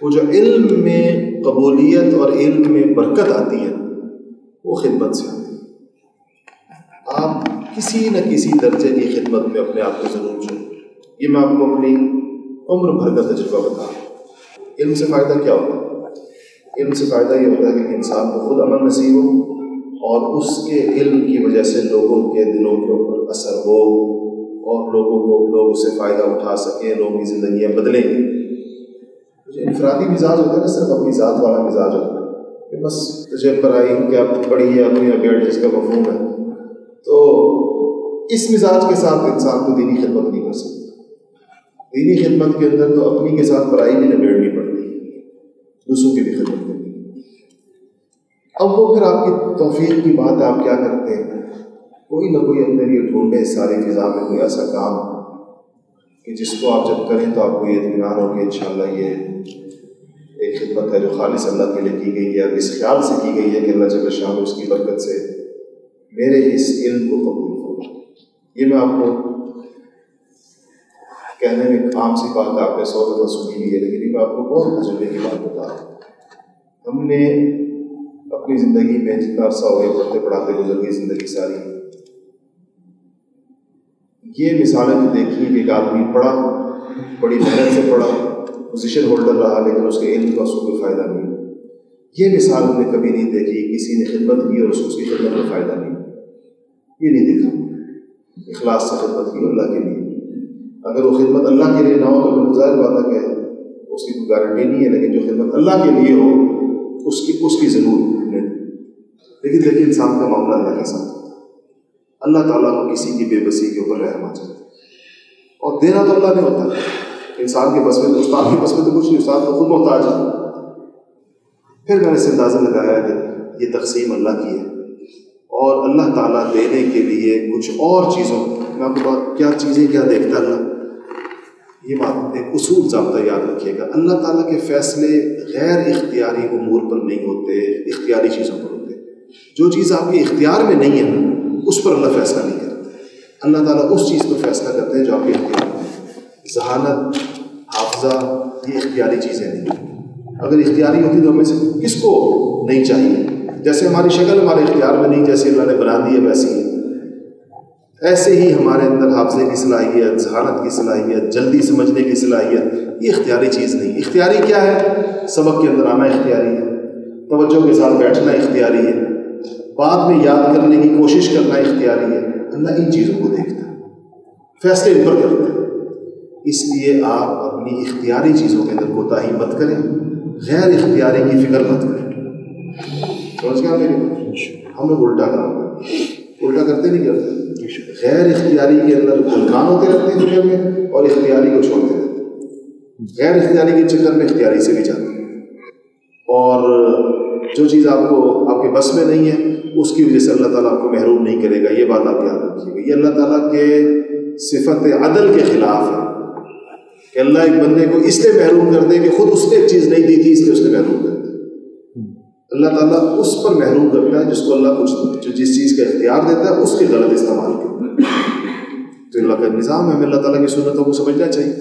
وہ جو علم میں قبولیت اور علم میں برکت آتی ہے وہ خدمت سے آتی ہے۔ آپ کسی نہ کسی درجے کی خدمت میں اپنے آپ کو ضرور چنیں۔ یہ میں آپ کو اپنی عمر بھر کا تجربہ بتا رہا ہوں۔ علم سے فائدہ کیا ہوتا ہے؟ علم سے فائدہ یہ ہوتا ہے کہ انسان کو خود عمل نصیب ہو اور اس کے علم کی وجہ سے لوگوں کے دلوں کے اوپر اثر ہو اور لوگ اس سے فائدہ اٹھا سکیں، لوگوں کی زندگیاں بدلیں۔ جو انفرادی مزاج ہوتا ہے نا، صرف اپنی ذات والا مزاج ہوتا ہے کہ بس تجھے پڑھائی کیا پڑھی ہے اپنی اپیٹ جس کا مفہوم ہے، تو اس مزاج کے ساتھ انسان کو دینی خدمت نہیں کر سکتا۔ دینی خدمت کے اندر تو اپنی کے ساتھ پڑھائی بھی نبیڑنی پڑتی ہے، دوسروں کی بھی خدمت کرنی۔ اب وہ پھر آپ کی توفیق کی بات ہے، آپ کیا کرتے ہیں؟ کوئی نہ کوئی اپنے لیے ڈھونڈے ساری فضا میں کوئی ایسا کام کہ جس کو آپ جب کریں تو آپ کو یہ اطمینان ہو کہ انشاءاللہ یہ ایک خدمت ہے جو خالص اللہ کے لیے کی گئی ہے، اب اس خیال سے کی گئی ہے کہ اللہ جل شانہ اس کی برکت سے میرے اس علم کو قبول کرو۔ یہ میں آپ کو کہنے میں عام سی بات ہے، آپ نے 100 دفعہ سنی بھی ہے، لیکن میں آپ کو بہت تجربے کی بات بتا رہا ہوں۔ ہم نے اپنی زندگی میں جتنا عرصہ ہو گیا پڑھتے پڑھاتے گزر گئی زندگی ساری، یہ مثالیں تو دیکھی کہ ایک آدمی پڑھا، بڑی محنت سے پڑھا، پوزیشن ہولڈر رہا، لیکن اس کے علم کا اس کو کوئی فائدہ نہیں۔ یہ مثال ہم نے کبھی نہیں دیکھی کسی نے خدمت کی اور اس کی خدمت میں فائدہ نہیں، یہ نہیں دیکھا۔ اخلاص سے خدمت کی اللہ کے لیے، اگر وہ خدمت اللہ کے لیے نہ ہو تو پھر ظاہر بات ہے کہ اس کی کوئی گارنٹی نہیں ہے، لیکن جو خدمت اللہ کے لیے ہو اس کی ضرور نہیں۔ لیکن دیکھیے انسان کا معاملہ اللہ کے ساتھ، اللہ تعالیٰ کو کسی کی بے بسی کے اوپر رحم آ جاتا ہے، اور دینا تو اللہ نے ہوتا ہے، انسان کے بس میں تو، استاد کے بس میں تو کچھ نہیں، استاد تو خود محتاج ہے۔ پھر میں نے اس اندازہ لگایا کہ یہ تقسیم اللہ کی ہے، اور اللہ تعالیٰ دینے کے لیے کچھ اور چیزوں، میں آپ کو بات کیا چیزیں کیا دیکھتا ہے اللہ، یہ بات ایک اصول ضابطہ یاد رکھیے گا، اللہ تعالیٰ کے فیصلے غیر اختیاری امور پر نہیں ہوتے، اختیاری چیزوں پر ہوتے۔ جو چیز آپ کے اختیار میں نہیں ہے نا، اس پر اللہ فیصلہ نہیں کرتا، اللہ تعالیٰ اس چیز پر فیصلہ کرتے ہیں جو آپ کے اختیار میں ہے۔ ذہانت، حافظہ، یہ اختیاری چیزیں نہیں، اگر اختیاری ہوتی تو ہمیں سے کس کو نہیں چاہیے؟ جیسے ہماری شکل ہمارے اختیار میں نہیں، جیسے اللہ نے بنا دی ہے ویسی ہے، ایسے ہی ہمارے اندر حافظے کی صلاحیت، ذہانت کی صلاحیت، جلدی سمجھنے کی صلاحیت، یہ اختیاری چیز نہیں۔ اختیاری کیا ہے؟ سبق کے اندر آنا اختیاری ہے، توجہ کے ساتھ بیٹھنا اختیاری ہے، بعد میں یاد کرنے کی کوشش کرنا اختیاری ہے۔ اللہ ان چیزوں کو دیکھتا ہے، فیصلے ان پر کرتا ہے۔ اس لیے آپ اپنی اختیاری چیزوں کے اندر کوتاہی مت کریں، غیر اختیاری کی فکر مت کریں۔ سمجھ گیا میری بات؟ ہم لوگ الٹا کام کرتے ہیں، الٹا کرتے نہیں کرتے، غیر اختیاری کے اندر بھلکان ہوتے رہتے ہیں دنیا میں، اور اختیاری کو چھوڑتے رہتے ہیں، غیر اختیاری کے چکر میں اختیاری سے بھی جاتے ہیں، اور جو چیز آپ کے بس میں نہیں ہے اس کی وجہ سے اللہ تعالیٰ آپ کو محروم نہیں کرے گا۔ یہ بات آپ یاد رکھیے گا، یہ اللہ تعالیٰ کے صفت عدل کے خلاف ہے کہ اللہ ایک بندے کو اس لیے محروم کر دے کہ خود اس نے ایک چیز نہیں دی تھی، اس لیے اس نے محروم کر دی۔ اللہ تعالیٰ اس پر محروم کرتا ہے جس کو اللہ جس چیز کا اختیار دیتا ہے اس کے غلط استعمال کرتا ہے۔ تو اللہ کا نظام ہے، ہمیں اللہ تعالیٰ کی سنتوں کو سمجھنا چاہیے۔